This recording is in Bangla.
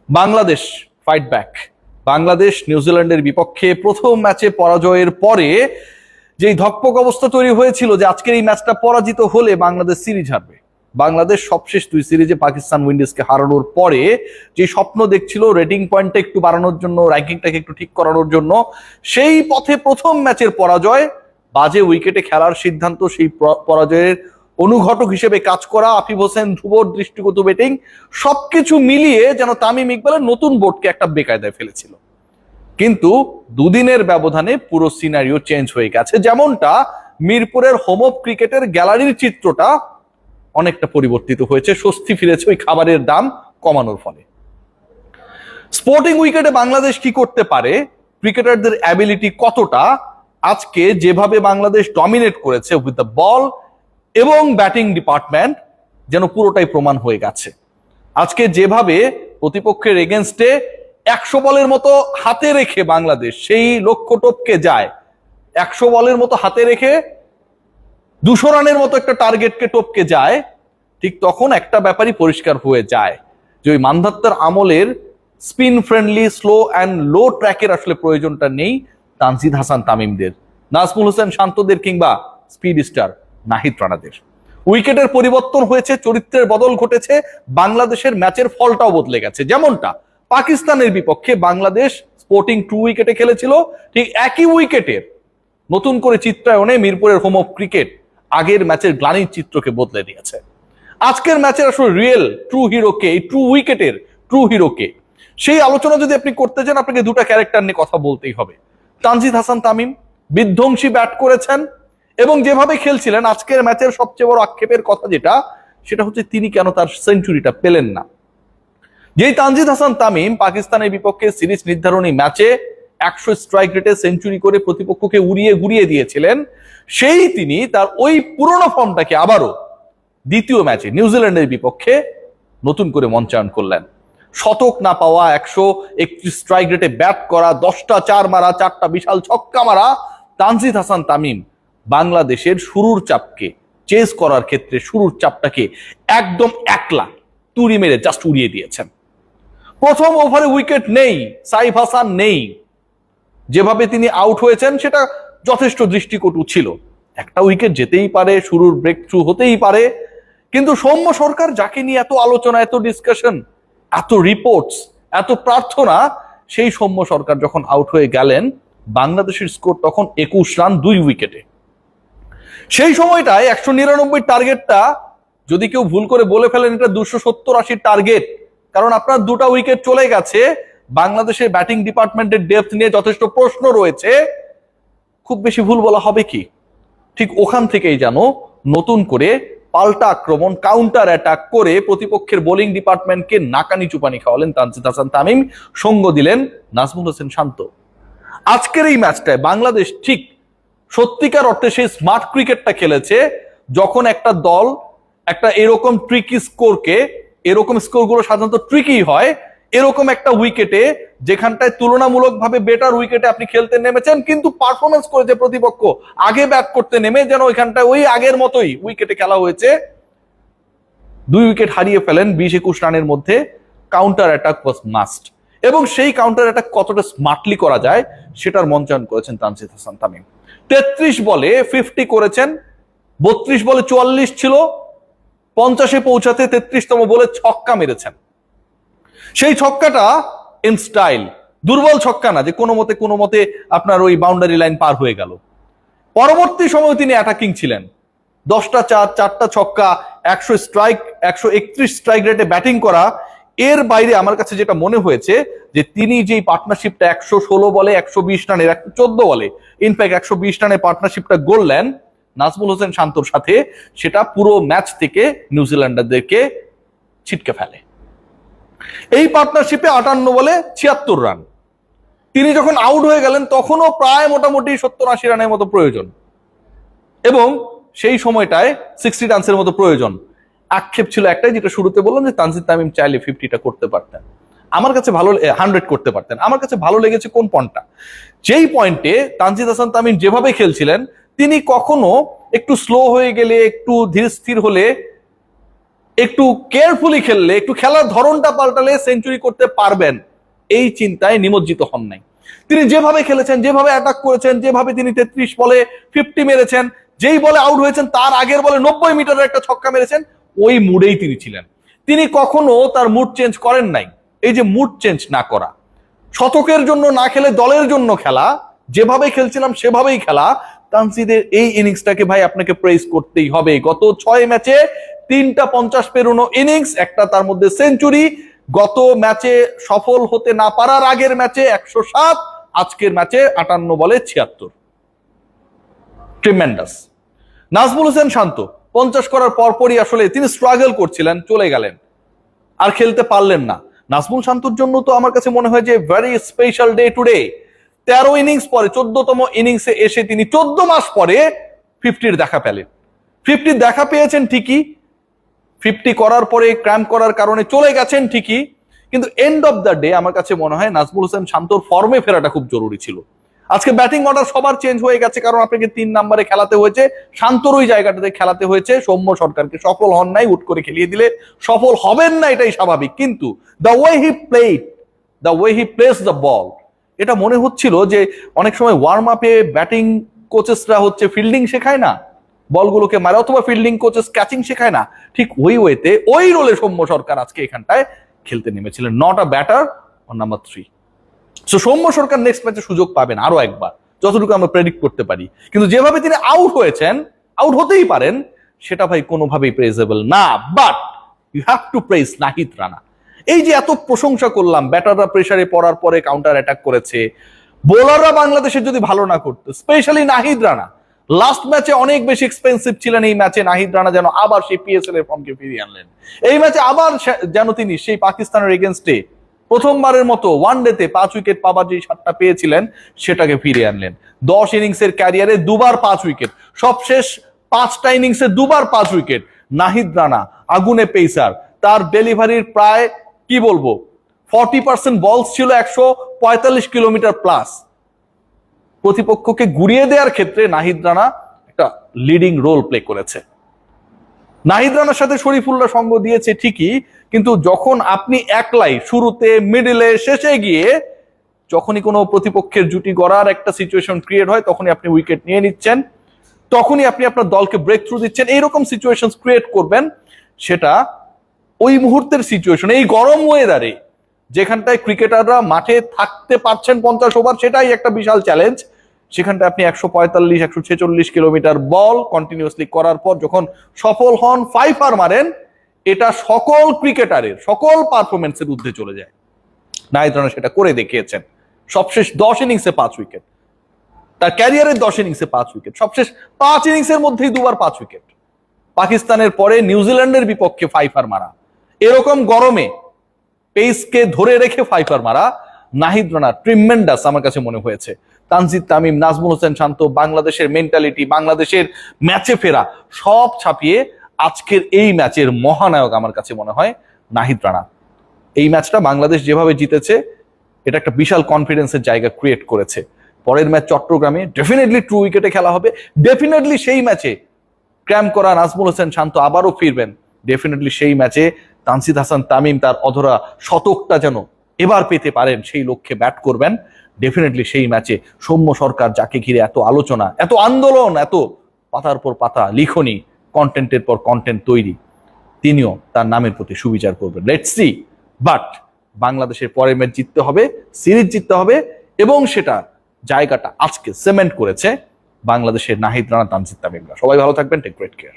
Bangladesh fight back. বাংলাদেশ নিউজিল্যান্ডের বিপক্ষে প্রথম ম্যাচে পরাজয়ের পরে যেই ধকপক অবস্থা তৈরি হয়েছিল যে আজকের এই ম্যাচটা পরাজিত হলে বাংলাদেশ সিরিজ হারবে। বাংলাদেশ সবশেষ 2 সিরিজে পাকিস্তান উইন্ডিজকে হারানোর পরে যে স্বপ্ন দেখছিল রেটিং পয়েন্টটা একটু বাড়ানোর জন্য, র্যাঙ্কিংটাকে একটু ঠিক করানোর জন্য, সেই পথে প্রথম ম্যাচের পরাজয়, বাজে উইকেটে খেলার সিদ্ধান্ত, সেই পরাজয়ের অনুঘটক হিসেবে কাজ করা আফিফ হোসেন ধ্রুবর দৃষ্টিগত ব্যাটিং, সবকিছু মিলিয়ে যেন তামিম ইকবালের নতুন বোর্ডকে একটা বেকায়দায় ফেলেছিল। কিন্তু দুদিনের ব্যবধানে পুরো সিনারিও চেঞ্জ হয়ে গেছে। যেমনটা মিরপুরের হোম অফ ক্রিকেটের গ্যালারির চিত্রটা অনেকটা পরিবর্তিত হয়েছে, স্বস্তি ফিরেছে ওই খাবারের দাম কমানোর ফলে। স্পোর্টিং উইকেটে বাংলাদেশ কি করতে পারে, ক্রিকেটারদের অ্যাবিলিটি কতটা, আজকে যেভাবে বাংলাদেশ ডমিনেট করেছে উইথ দ্য বল এবং ব্যাটিং ডিপার্টমেন্ট, যেন পুরোটাই প্রমাণ হয়ে গেছে। আজকে যেভাবে প্রতিপক্ষের এগেনস্টে 100 বলের মতো হাতে রেখে বাংলাদেশ সেই লক্ষ্য টপকে যায়, 100 বলের মতো হাতে রেখে 200 রানের মতো একটা টার্গেটকে টপকে যায়, ঠিক তখন একটা ব্যাপারই পরিষ্কার হয়ে যায় যে ওই মান্ধাত্তার আমলের spin friendly slow and low ট্র্যাকের আসলে প্রয়োজনটা নেই তানজিদ হাসান তামিমদের, নাজমুল হোসেন শান্তদের কিংবা স্পিড স্টার নাহিদ রানাদের। উইকেটের পরিবর্তন হয়েছে, চরিত্রের বদল ঘটেছে, বাংলাদেশের ম্যাচের ফলটাও বদলে গেছে। যেমনটা পাকিস্তানের বিপক্ষে বাংলাদেশ স্পোর্টিং 2 উইকেটে খেলেছিল, ঠিক একই উইকেটের নতুন করে চিত্রায়নে মিরপুরের হোম অফ ক্রিকেট আগের ম্যাচের গ্লানির চিত্রকে বদলে দিয়েছে। আজকের ম্যাচের আসলে রিয়েল ট্রু হিরো কে, এই ট্রু উইকেটের ট্রু হিরো কে, সেই আলোচনা যদি আপনি করতে চান আপনাকে দুটা ক্যারেক্টার নিয়ে কথা বলতেই হবে। তানজিদ হাসান তামিম বিধ্বংসী ব্যাট করেছেন এবং যেভাবে খেলছিলেন, আজকের ম্যাচের সবচেয়ে বড় আক্ষেপের কথা সেটা হচ্ছে তিনি কেন তার সেঞ্চুরিটা পেলেন না। যেই তানজিদ হাসান তামিম পাকিস্তানের বিপক্ষে সিরিজ নির্ধারণী ম্যাচে 100 স্ট্রাইক রেটে সেঞ্চুরি করে প্রতিপক্ষকে উড়িয়ে ঘুরিয়ে দিয়েছিলেন, সেই তিনি তার ওই পুরনো ফর্মটাকে আবারও দ্বিতীয় ম্যাচে নিউজিল্যান্ডের বিপক্ষে নতুন করে মঞ্চায়ন করলেন। শতক না পাওয়া, 131 স্ট্রাইক রেটে ব্যাট করা, 10টা 4 মারা, 4টা বিশাল ছক্কা মারা তানজিদ হাসান তামিম বাংলাদেশের শুরুর চাপকে চেস করার ক্ষেত্রে শুরুর চাপটাকে একদম একলা তুড়ি মেরে জাস্ট উড়িয়ে দিয়েছেন। প্রথম ওভারে উইকেট নেই, সাইফ হাসান নেই, যেভাবে তিনি আউট হয়েছেন সেটা যথেষ্ট দৃষ্টিকটু ছিল। একটা উইকেট যেতেই পারে, শুরুর ব্রেক থ্রু হতেই পারে, কিন্তু সৌম্য সরকার যাকে নিয়ে এত আলোচনা, এত ডিসকাশন, এত রিপোর্টস, এত প্রার্থনা, সেই সৌম্য সরকার যখন আউট হয়ে গেলেন, বাংলাদেশের স্কোর তখন 21 রান 2 উইকেটে। সেই সময়টায় 199 টার্গেটটা যদি কেউ ভুল করে বলে ফেলেন এটা 270-80 টার্গেট, কারণ আপনার 2টা উইকেট চলে গেছে, বাংলাদেশের ব্যাটিং ডিপার্টমেন্টের ডেপথ নিয়ে যথেষ্ট প্রশ্ন রয়েছে, খুব বেশি ভুল বলা হবে কি? ঠিক ওখান থেকেই যেন নতুন করে পাল্টা আক্রমণ, কাউন্টার অ্যাটাক করে প্রতিপক্ষের বোলিং ডিপার্টমেন্টকে নাকানি চুপানি খাওয়ালেন তানজিদ হাসান তামিম, সঙ্গ দিলেন নাজমুল হোসেন শান্ত। আজকের এই ম্যাচটায় বাংলাদেশ ঠিক সত্যিকার অর্থে সেই স্মার্ট ক্রিকেটটা খেলেছে, যখন একটা দল একটা এরকম ট্রিকি স্কোরকে, এরকম স্কোরগুলো সাধারণত ট্রিকি হয়, এরকম একটা উইকেটে যেখানটায় তুলনামূলকভাবে বেটার উইকেটে আপনি খেলতে নেমেছেন, কিন্তু পারফরমেন্স করেছে প্রতিপক্ষ আগে ব্যাট করতে নেমে, যেন ওইখানটায় ওই আগের মতোই উইকেটে খেলা হয়েছে, 2 উইকেট হারিয়ে ফেলেন 20-21 রানের মধ্যে। কাউন্টার অ্যাটাক ওয়াজ মাস্ট, এবং সেই কাউন্টার অ্যাটাক কতটা স্মার্টলি করা যায় সেটার মঞ্চায়ন করেছেন তানজিদ হাসান তামিম। 33 বলে 50 করেছেন, 32 বলে 44 ছিল, 50-এ পৌঁছাতে 33তম বলে ছক্কা মেরেছেন। সেই ছক্কাটা ইন স্টাইল, দুর্বল ছক্কা না যে কোনো মতে আপনার ওই বাউন্ডারি লাইন পার হয়ে গেল। পরবর্তী সময় তিনি অ্যাটাকিং ছিলেন, 10টা 4, 4টা ছক্কা, 100 স্ট্রাইক, 131 স্ট্রাইক রেটে ব্যাটিং করা। এর বাইরে আমার কাছে যেটা মনে হয়েছে যে তিনি যেই পার্টনারশিপটা 116 বলে 120 রানের, 114 বলে ইনফ্যাক্ট 120 রানের পার্টনারশিপটা গড়লেন নাজমুল হোসেন শান্তর সাথে, সেটা পুরো ম্যাচ থেকে নিউজিল্যান্ডারদেরকে ছিটকে ফেলে। এই পার্টনারশিপে 58 বলে 76 রান। তিনি যখন আউট হয়ে গেলেন তখনও প্রায় মোটামুটি 70-80 রানের মতো প্রয়োজন, এবং সেই সময়টায় 60 রানসের মতো প্রয়োজন। আক্ষেপ ছিল একটাই, যেটা শুরুতে বললাম, যে তানজিদ তামিম চাইলে 50টা করতে পারতেন, আমার কাছে ভালো 100 করতে পারতেন। আমার কাছে ভালো লেগেছে কোন পয়েন্টটা, যেই পয়েন্টে তানজিদ হাসান তামিম যেভাবে খেলছিলেন, তিনি কখনো একটু স্লো হয়ে গেলে, একটু ধীর স্থির হলে একটু কেয়ারফুলি খেললে, একটু খেলার ধরনটা পাল্টালে সেঞ্চুরি করতে পারবেন, এই চিন্তায় নিমজ্জিত হন নাই। তিনি যেভাবে খেলেছেন, যেভাবে অ্যাটাক করেছেন, যেভাবে তিনি 33 বলে 50 মেরেছেন, যেই বলে আউট হয়েছেন তার আগের বলে 90 মিটারের একটা ছক্কা মেরেছেন, ওই মুডেই তিনি ছিলেন। তিনি কখনো তার মুড চেঞ্জ করেন নাই। এই যে মুড চেঞ্জ না করা, শতকের জন্য না খেলে দলের জন্য খেলা, যেভাবে খেলছিলাম সেভাবেই খেলা, তানজিদের এই ইনিংসটাকে ভাই আপনাকে প্রেজ করতেই হবে। গত 6 ম্যাচে 3টা 50 পেরোনো ইনিংস, একটা তার মধ্যে সেঞ্চুরি, গত ম্যাচে সফল হতে না পারার আগের ম্যাচে 107, আজকের ম্যাচে 58 বলে 76। ট্রিমেন্ডাস। নাজমুল হোসেন শান্ত 50 করার পরপরই আসলে তিনি স্ট্রাগল করছিলেন, চলে গেলেন, আর খেলতে পারলেন না। নাজমুল শান্তর জন্য তো আমার কাছে মনে হয় যে very special day today. 13 innings পরে 14তম ইনিংসে এসে তিনি 14 মাস পরে 50-র দেখা পেলেন। 50 দেখা পেয়েছেন ঠিকই, 50 করার পরে ক্র্যাম্প করার কারণে চলে গেছেন ঠিকই, কিন্তু এন্ড অফ দ্য ডে আমার কাছে মনে হয় নাজমুল হোসেন শান্তর ফর্মে ফেরাটা খুব জরুরি ছিল। আজকে ব্যাটিং অর্ডার সবার চেঞ্জ হয়ে গেছে, কারণ আপনাকে 3 নম্বরে খেলাতে হয়েছে, শান্তর ওই জায়গাটাতে খেলাতে হয়েছে। সৌম্য সরকারকে সফল হন নাই, উট করে খেলিয়ে দিলে সফল হবেন না, এটাই স্বাভাবিক। কিন্তু the way he played, the way he plays the ball, এটা মনে হচ্ছিল যে অনেক সময় ওয়ার্ম আপে ব্যাটিং কোচেসরা হচ্ছে ফিল্ডিং শেখায় না, বলগুলোকে মারে, অথবা ফিল্ডিং কোচেস ক্যাচিং শেখায় না, ঠিক ওই ওয়েতে ওই রোলে সৌম্য সরকার আজকে এখানটায় খেলতে নেমেছিলেন। Not a batter on number 3। So Soumya Sarkar next ম্যাচে সুযোগ পাবেন আরো একবার, যতটুকু আমরা প্রেডিক্ট করতে পারি। কিন্তু যেভাবে তিনি আউট হয়েছেন, আউট হতেই পারেন, সেটা ভাই কোনোভাবেই প্রেজেবল না। But you have to praise Nahid Rana. এই যে এত প্রশংসা করলাম, ব্যাটাররা প্রেসারে পড়ার পরে কাউন্টার অ্যাটাক করেছে, বোলাররা বাংলাদেশের যদি ভালো না করতো, স্পেশালি নাহিদ রানা লাস্ট ম্যাচে অনেক বেশি এক্সপেন্সিভ ছিলেন। এই ম্যাচে নাহিদ রানা যেন আবার সেই পিএসএল এর ফর্মকে ফিরিয়ে আনলেন। এই ম্যাচে আবার যেন তিনি সেই পাকিস্তানের এগেনস্টে প্রথমবারের মতো ওয়ান ডেতে 5 উইকেট পাবার যে সাতটা পেয়েছিলেন সেটাকে ফিরিয়ে আনলেন। 10 ইনিংসের ক্যারিয়ারে দুবার 5 উইকেট, সবশেষ 5টা ইনিংসে দুবার 5 উইকেট। নাহিদ রানা আগুনে পেসার, তার ডেলিভারির প্রায় কি বলবো 40% বলস ছিল 145 কিলোমিটার প্লাস। প্রতিপক্ষকে গুড়িয়ে দেওয়ার ক্ষেত্রে নাহিদ রানা একটা লিডিং রোল প্লে করেছে। নাহিদ রানার সাথে শরীফুল্লাহ সঙ্গ দিয়েছে ঠিকই, কিন্তু যখন আপনি একলাই শুরুতে, মিডলে, শেষে গিয়ে যখনই কোনো প্রতিপক্ষের জুটি গড়ার একটা সিচুয়েশন ক্রিয়েট হয়, তখনই আপনি উইকেট নিয়ে নিচ্ছেন, তখনই আপনি আপনার দলকে ব্রেক থ্রু দিচ্ছেন, এইরকম সিচুয়েশন ক্রিয়েট করবেন, সেটা ওই মুহূর্তের সিচুয়েশন, এই গরম ওয়েদারে যেখানটায় ক্রিকেটাররা মাঠে থাকতে পারছেন 50 ওভার, সেটাই একটা বিশাল চ্যালেঞ্জ। সেখানটা আপনি 145-146 কিলোমিটার বল কন্টিনিউয়াসলি করার পর যখন সফল হন, 5 মারেন, এটা সকল ক্রিকেটারের সকল পারফরমেন্সের ঊর্ধ্বে চলে যায়। নাহিদ রানা সেটা করে দেখিয়েছেন। সবশেষ 10 ইনিংসে 5 উইকেট, তার ক্যারিয়ারের 10 ইনিংসে 5 উইকেট, সবশেষ 5 ইনিংসের মধ্যেই দুবার 5 উইকেট। পাকিস্তানের পরে নিউজিল্যান্ডের বিপক্ষে 5 মারা, এরকম গরমে পেসকে ধরে রেখে 5 মারা, নাহিদ রানা ট্রিমেন্ডাস আমার কাছে মনে হয়েছে। তানজিদ তামিম, নাজমুল হোসেন শান্ত, বাংলাদেশের মেন্টালিটি, বাংলাদেশের ম্যাচে ফেরা, সব ছাপিয়ে আজকের এই ম্যাচের মহানায়ক আমার কাছে মনে হয় নাহিদ রানা। এই ম্যাচটা বাংলাদেশ যেভাবে জিতেছে, এটা একটা বিশাল কনফিডেন্সের জায়গা ক্রিয়েট করেছে। পরের ম্যাচ চট্টগ্রামে ডেফিনেটলি 2 উইকেটে খেলা হবে, ডেফিনেটলি সেই ম্যাচে ক্র্যাম্প করা নাজমুল হোসেন শান্ত আবারও ফিরবেন, ডেফিনেটলি সেই ম্যাচে তানজিদ হাসান তামিম তার অধরা শতকটা যেন এবার পেতে পারেন, সেই লক্ষ্যে ব্যাট করবেন। ডেফিনেটলি সেই ম্যাচে সৌম্য সরকার, যাকে ঘিরে এত আলোচনা, এত আন্দোলন, এত পাতার পর পাতা লিখনি, কন্টেন্টের পর কন্টেন্ট তৈরি, তিনিও তার নামের প্রতি সুবিচার করবেন। Let's see. বাট বাংলাদেশের পরের ম্যাচ জিততে হবে, সিরিজ জিততে হবে, এবং সেটা জায়গাটা আজকে সিমেন্ট করেছে বাংলাদেশের নাহিদ রানা, তানজিদ তামিমরা। সবাই ভালো থাকবেন, টেক গ্রেট কেয়ার।